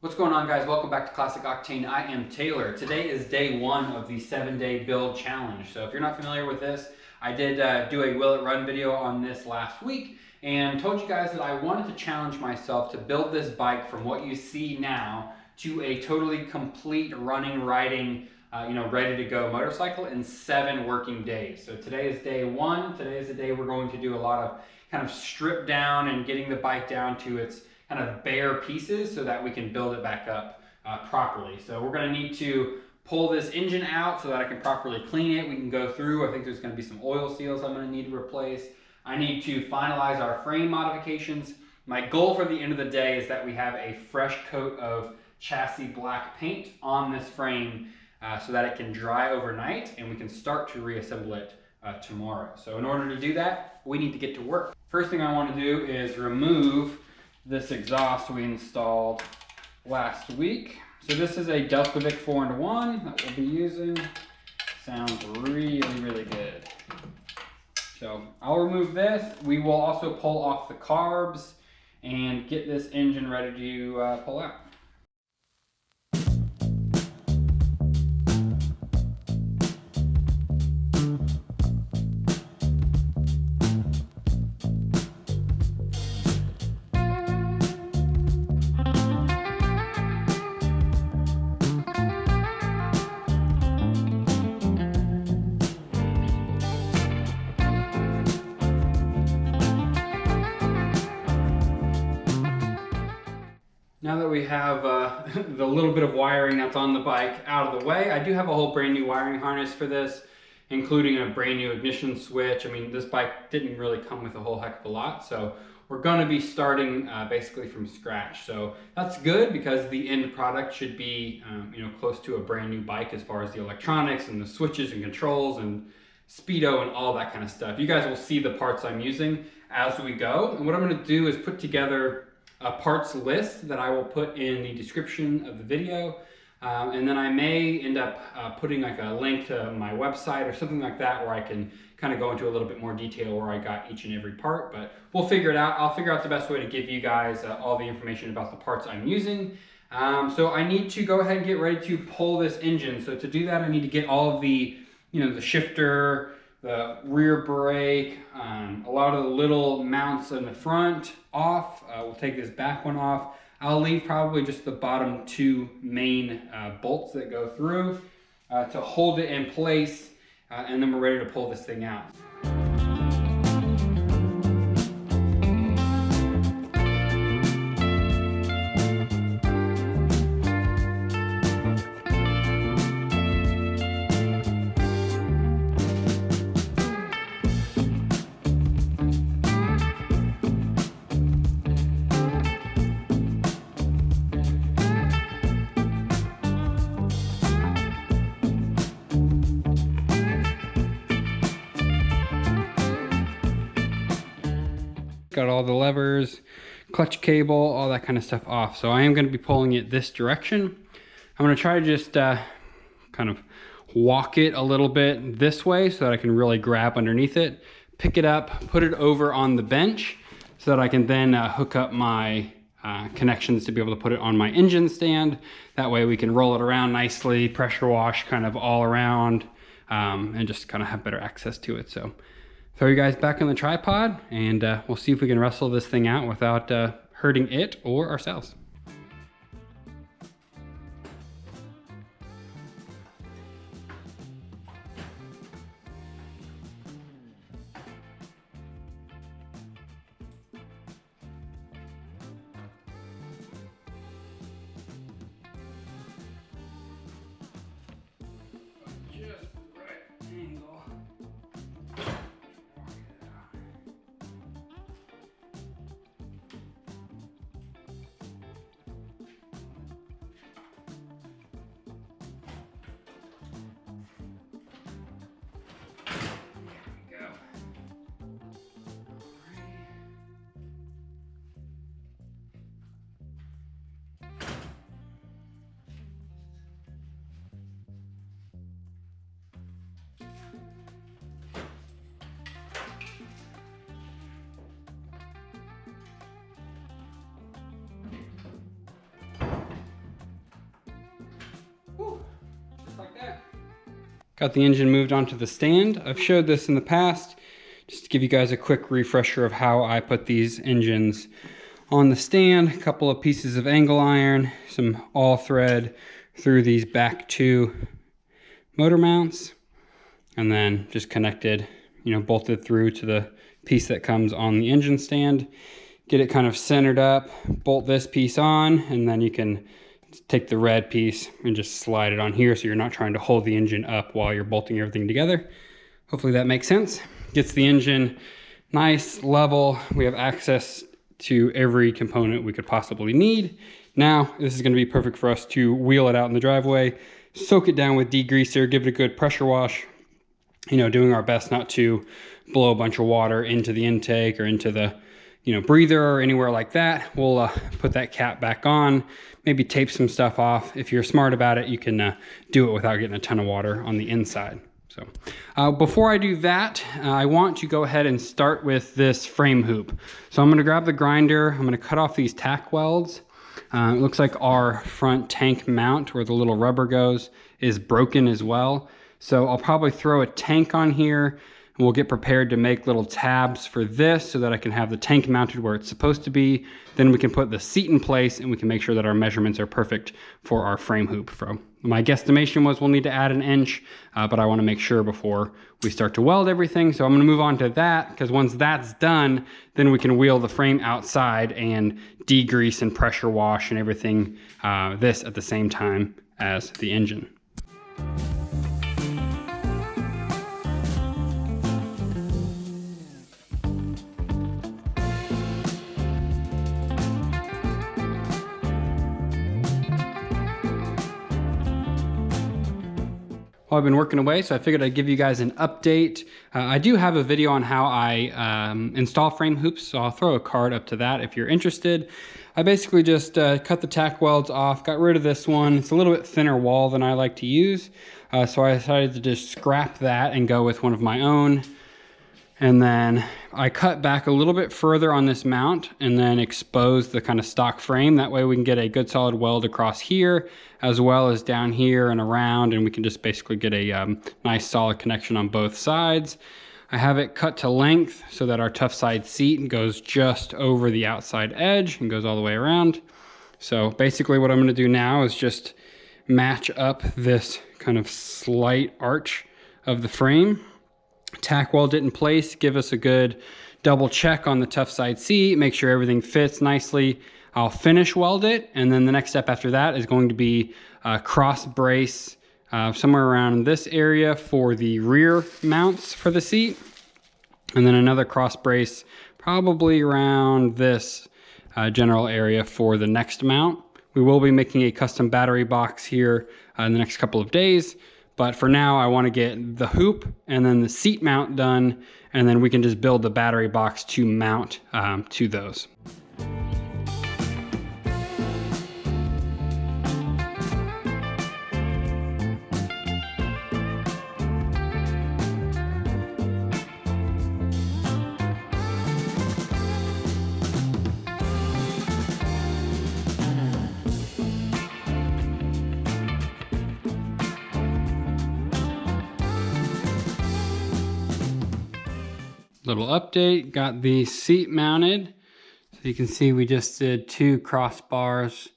What's going on, guys? Welcome back to Classic Octane. I am Taylor. Today is day one of the 7-day build challenge. So if you're not familiar with this, I did do a Will It Run video on this last week and told you guys that I wanted to challenge myself to build this bike from what you see now to a totally complete running, riding, ready to go motorcycle in 7 working days. So today is day one. Today is the day we're going to do a lot of kind of strip down and getting the bike down to its kind of bare pieces so that we can build it back up properly. So we're going to need to pull this engine out so that I can properly clean it. We can go through. I think there's going to be some oil seals I'm going to need to replace. I need to finalize our frame modifications. My goal for the end of the day is that we have a fresh coat of chassis black paint on this frame so that it can dry overnight and we can start to reassemble it tomorrow. So in order to do that, we need to get to work. First thing I want to do is remove this exhaust we installed last week. So this is a Delcovic 4-in-1 that we'll be using. Sounds really, really good. So I'll remove this. We will also pull off the carbs and get this engine ready to pull out. Now that we have the little bit of wiring that's on the bike out of the way, I do have a whole brand new wiring harness for this, including a brand new ignition switch. I mean, this bike didn't really come with a whole heck of a lot, so we're going to be starting basically from scratch. So that's good because the end product should be close to a brand new bike as far as the electronics and the switches and controls and speedo and all that kind of stuff. You guys will see the parts I'm using as we go, and what I'm going to do is put together a parts list that I will put in the description of the video. And then I may end up putting like a link to my website or something like that where I can kind of go into a little bit more detail where I got each and every part, but we'll figure it out. I'll figure out the best way to give you guys all the information about the parts I'm using. So I need to go ahead and get ready to pull this engine. So to do that, I need to get all of the, the shifter, the rear brake, a lot of the little mounts in the front off. We'll take this back one off. I'll leave probably just the bottom 2 main bolts that go through to hold it in place, and then we're ready to pull this thing out. Got all the levers, clutch cable, all that kind of stuff off. So I am going to be pulling it this direction. I'm going to try to just kind of walk it a little bit this way so that I can really grab underneath it, pick it up, put it over on the bench so that I can then hook up my connections to be able to put it on my engine stand. That way we can roll it around nicely, pressure wash kind of all around, and just kind of have better access to it. So throw you guys back on the tripod and we'll see if we can wrestle this thing out without hurting it or ourselves. Got the engine moved onto the stand. I've showed this in the past, just to give you guys a quick refresher of how I put these engines on the stand. A couple of pieces of angle iron, some all thread through these back two motor mounts, and then just connected, bolted through to the piece that comes on the engine stand. Get it kind of centered up, bolt this piece on, and then you can take the red piece and just slide it on here so you're not trying to hold the engine up while you're bolting everything together. Hopefully that makes sense. Gets the engine nice, level. We have access to every component we could possibly need. Now, this is gonna be perfect for us to wheel it out in the driveway, soak it down with degreaser, give it a good pressure wash, doing our best not to blow a bunch of water into the intake or into the breather or anywhere like that. We'll put that cap back on, maybe tape some stuff off. If you're smart about it, you can do it without getting a ton of water on the inside. So before I do that, I want to go ahead and start with this frame hoop. So I'm gonna grab the grinder, I'm gonna cut off these tack welds. It looks like our front tank mount where the little rubber goes is broken as well. So I'll probably throw a tank on here. We'll get prepared to make little tabs for this so that I can have the tank mounted where it's supposed to be. Then we can put the seat in place and we can make sure that our measurements are perfect for our frame hoop. My guesstimation was we'll need to add 1 inch, but I want to make sure before we start to weld everything. So I'm going to move on to that, because once that's done, then we can wheel the frame outside and degrease and pressure wash and everything this at the same time as the engine. Well, I've been working away, so I figured I'd give you guys an update. I do have a video on how I install frame hoops, so I'll throw a card up to that if you're interested. I basically just cut the tack welds off, got rid of this one. It's a little bit thinner wall than I like to use, so I decided to just scrap that and go with one of my own. And then I cut back a little bit further on this mount and then expose the kind of stock frame. That way we can get a good solid weld across here as well as down here and around, and we can just basically get a nice solid connection on both sides. I have it cut to length so that our tough side seat goes just over the outside edge and goes all the way around. So basically what I'm going to do now is just match up this kind of slight arch of the frame. Tack weld it in place, give us a good double check on the tough side seat, make sure everything fits nicely. I'll finish weld it, and then the next step after that is going to be cross brace somewhere around this area for the rear mounts for the seat, and then another cross brace probably around this general area for the next mount. We will be making a custom battery box here in the next couple of days. But for now, I want to get the hoop and then the seat mount done, and then we can just build the battery box to mount to those. Little update, got the seat mounted. So you can see we just did 2 crossbars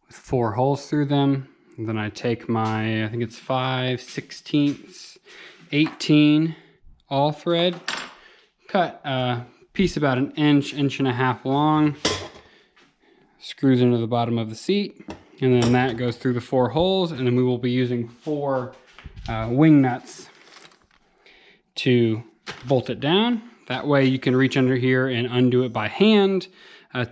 with 4 holes through them. And then I take my, I think it's 5/16, 18 all thread, cut a piece about 1 inch, 1.5 inches long, screws into the bottom of the seat, and then that goes through the 4 holes, and then we will be using 4 wing nuts to bolt it down. That way you can reach under here and undo it by hand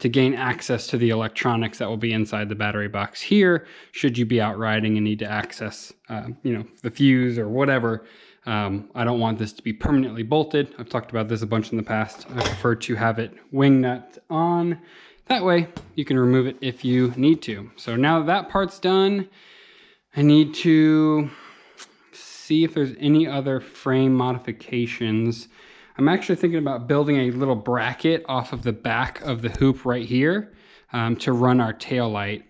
to gain access to the electronics that will be inside the battery box here, should you be out riding and need to access the fuse or whatever. I don't want this to be permanently bolted. I've talked about this a bunch in the past. I prefer to have it wing nut on. That way you can remove it if you need to. So now that that part's done, I need to see if there's any other frame modifications. I'm actually thinking about building a little bracket off of the back of the hoop right here to run our tail light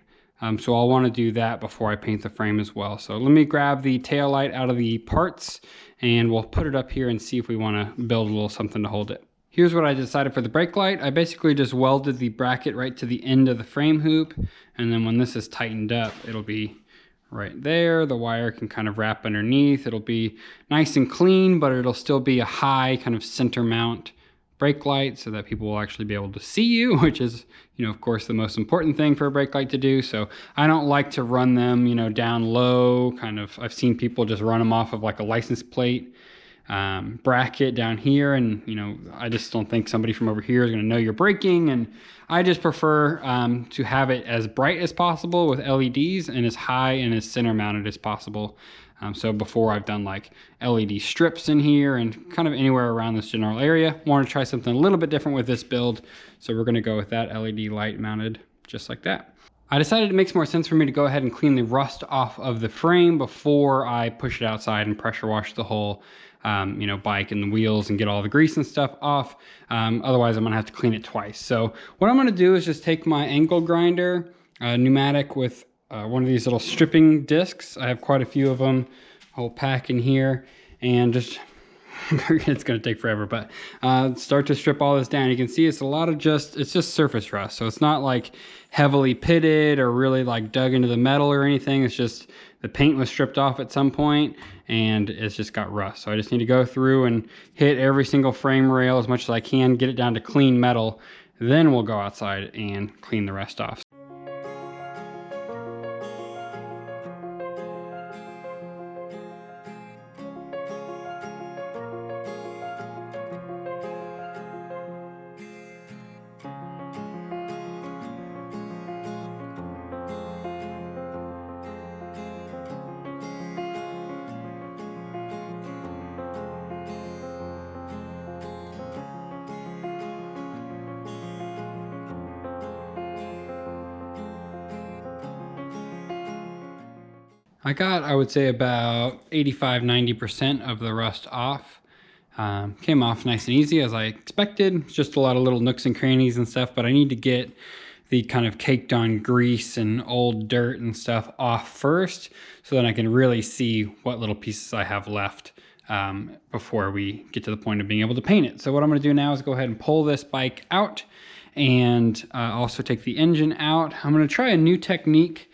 So I'll want to do that before I paint the frame as well. So let me grab the tail light out of the parts and we'll put it up here and see if we want to build a little something to hold it. Here's what I decided for the brake light. I basically just welded the bracket right to the end of the frame hoop, and then when this is tightened up, it'll be right there. The wire can kind of wrap underneath. It'll be nice and clean, but it'll still be a high kind of center mount brake light so that people will actually be able to see you, which is, you know, of course, the most important thing for a brake light to do. So I don't like to run them, you know, down low, kind of. I've seen people just run them off of like a license plate bracket down here, and you know, I just don't think somebody from over here is going to know you're braking, and I just prefer to have it as bright as possible with LEDs and as high and as center mounted as possible. So before, I've done like LED strips in here and kind of anywhere around this general area. Want to try something a little bit different with this build, so we're going to go with that LED light mounted just like that. I decided it makes more sense for me to go ahead and clean the rust off of the frame before I push it outside and pressure wash the whole you know, bike and the wheels and get all the grease and stuff off. Otherwise, I'm gonna have to clean it twice. So what I'm gonna do is just take my angle grinder, pneumatic with one of these little stripping discs. I have quite a few of them, whole pack in here, and just it's gonna take forever, but start to strip all this down. You can see it's a lot of it's just surface rust. So it's not like heavily pitted or really like dug into the metal or anything. It's just the paint was stripped off at some point and it's just got rust. So I just need to go through and hit every single frame rail as much as I can, get it down to clean metal. Then we'll go outside and clean the rest off. I got, I would say, about 85–90% of the rust off. Came off nice and easy as I expected. It's just a lot of little nooks and crannies and stuff, but I need to get the kind of caked on grease and old dirt and stuff off first, so then I can really see what little pieces I have left before we get to the point of being able to paint it. So what I'm gonna do now is go ahead and pull this bike out and also take the engine out. I'm gonna try a new technique.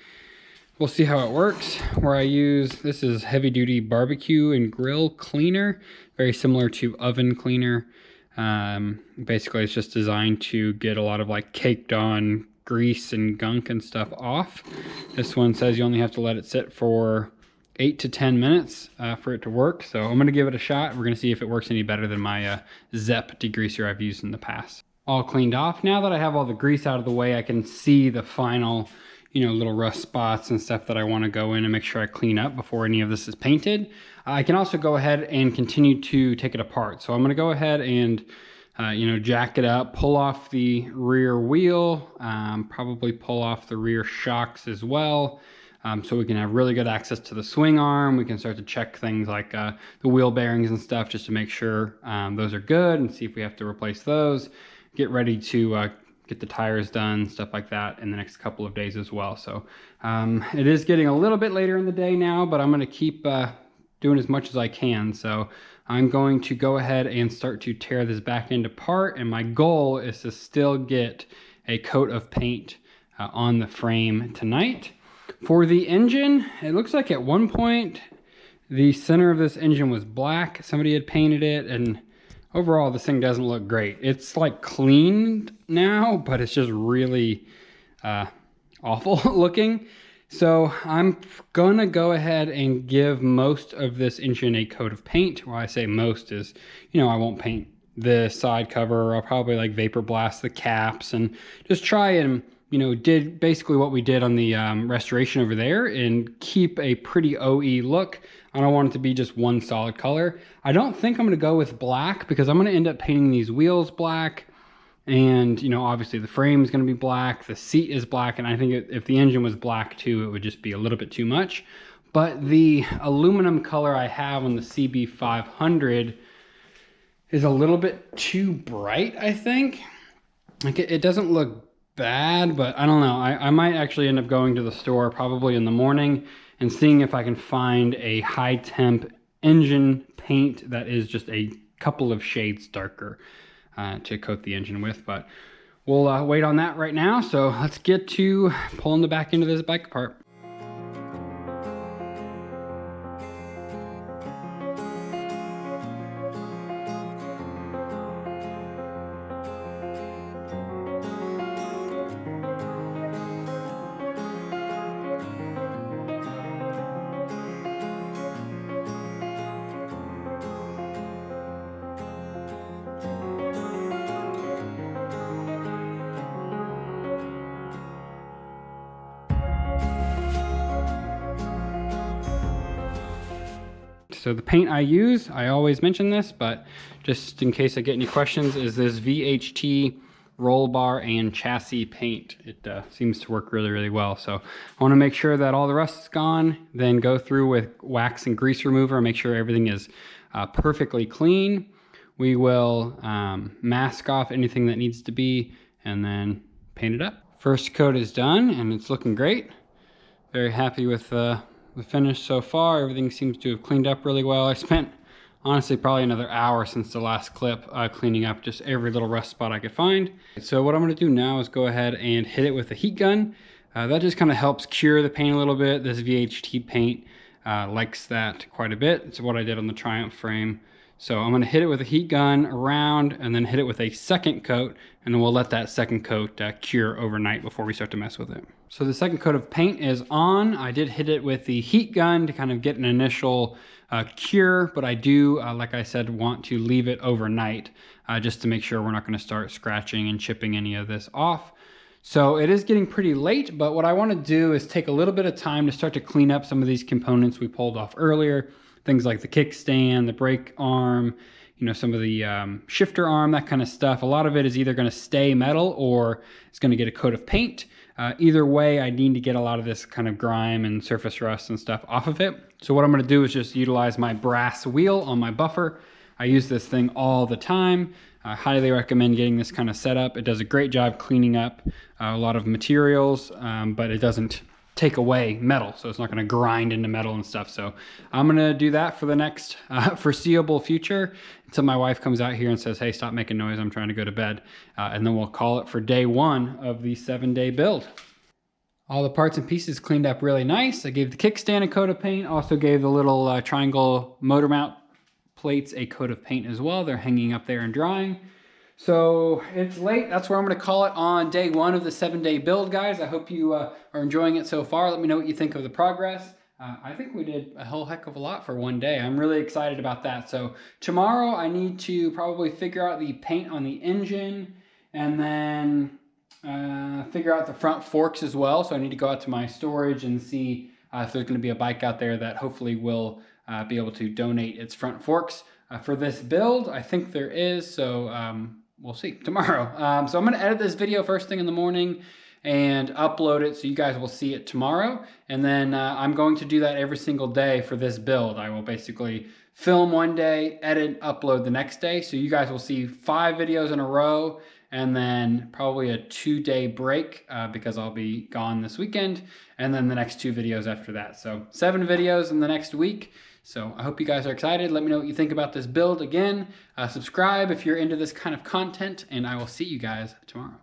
We'll see how it works, where I use, this is heavy duty barbecue and grill cleaner, very similar to oven cleaner. Basically it's just designed to get a lot of like caked on grease and gunk and stuff off. This one says you only have to let it sit for 8 to 10 minutes for it to work. So I'm gonna give it a shot. We're gonna see if it works any better than my Zep degreaser I've used in the past. All cleaned off. Now that I have all the grease out of the way, I can see the final, you know, little rust spots and stuff that I want to go in and make sure I clean up before any of this is painted. I can also go ahead and continue to take it apart. So I'm going to go ahead and, you know, jack it up, pull off the rear wheel, probably pull off the rear shocks as well. So we can have really good access to the swing arm. We can start to check things like the wheel bearings and stuff just to make sure those are good and see if we have to replace those. Get ready to get the tires done, stuff like that in the next couple of days as well. So it is getting a little bit later in the day now, but I'm gonna keep doing as much as I can. So I'm going to go ahead and start to tear this back end apart, and my goal is to still get a coat of paint on the frame tonight. For the engine, it looks like at one point the center of this engine was black. Somebody had painted it, and overall, this thing doesn't look great. It's like cleaned now, but it's just really awful looking. So I'm gonna go ahead and give most of this engine a coat of paint. Why I say most is, you know, I won't paint the side cover. I'll probably like vapor blast the caps and just try and, you know, did basically what we did on the restoration over there and keep a pretty OE look. I don't want it to be just one solid color. I don't think I'm gonna go with black because I'm gonna end up painting these wheels black, and you know, obviously the frame is gonna be black, the seat is black, and I think if the engine was black too, it would just be a little bit too much. But the aluminum color I have on the CB500 is a little bit too bright, I think. Like it doesn't look bad, but I don't know. I might actually end up going to the store probably in the morning and seeing if I can find a high temp engine paint that is just a couple of shades darker to coat the engine with. But we'll wait on that right now. So let's get to pulling the back end of this bike apart. So the paint I use, I always mention this, but just in case I get any questions, is this VHT roll bar and chassis paint. It seems to work really, really well. So I want to make sure that all the rust is gone, then go through with wax and grease remover and make sure everything is perfectly clean. We will mask off anything that needs to be and then paint it up. First coat is done and it's looking great. Very happy with the finish so far. Everything seems to have cleaned up really well. I spent honestly probably another hour since the last clip cleaning up just every little rust spot I could find. So what I'm going to do now is go ahead and hit it with a heat gun. That just kind of helps cure the paint a little bit. This VHT paint likes that quite a bit. It's what I did on the Triumph frame. So I'm going to hit it with a heat gun around and then hit it with a second coat, and then we'll let that second coat cure overnight before we start to mess with it. So the second coat of paint is on. I did hit it with the heat gun to kind of get an initial cure, but I do, like I said, want to leave it overnight just to make sure we're not going to start scratching and chipping any of this off. So it is getting pretty late, but what I want to do is take a little bit of time to start to clean up some of these components we pulled off earlier. Things like the kickstand, the brake arm, you know, some of the shifter arm, that kind of stuff. A lot of it is either going to stay metal or it's going to get a coat of paint. Either way, I need to get a lot of this kind of grime and surface rust and stuff off of it. So what I'm going to do is just utilize my brass wheel on my buffer. I use this thing all the time. I highly recommend getting this kind of setup. It does a great job cleaning up a lot of materials, but it doesn't take away metal, so it's not going to grind into metal and stuff. So I'm going to do that for the next foreseeable future until my wife comes out here and says, hey, stop making noise, I'm trying to go to bed. And then we'll call it for day one of the 7-day build. All the parts and pieces cleaned up really nice. I gave the kickstand a coat of paint, also gave the little triangle motor mount plates a coat of paint as well. They're hanging up there and drying. So it's late. That's where I'm going to call it on day one of the 7-day build, guys. I hope you are enjoying it so far. Let me know what you think of the progress. I think we did a whole heck of a lot for one day. I'm really excited about that. So tomorrow I need to probably figure out the paint on the engine and then figure out the front forks as well. So I need to go out to my storage and see if there's going to be a bike out there that hopefully will be able to donate its front forks for this build. I think there is, so we'll see tomorrow. So I'm going to edit this video first thing in the morning and upload it so you guys will see it tomorrow. And then I'm going to do that every single day for this build. I will basically film one day, edit, upload the next day. So you guys will see 5 videos in a row and then probably a 2-day break because I'll be gone this weekend. And then the next 2 videos after that. So 7 videos in the next week. So I hope you guys are excited. Let me know what you think about this build. Again, subscribe if you're into this kind of content, and I will see you guys tomorrow.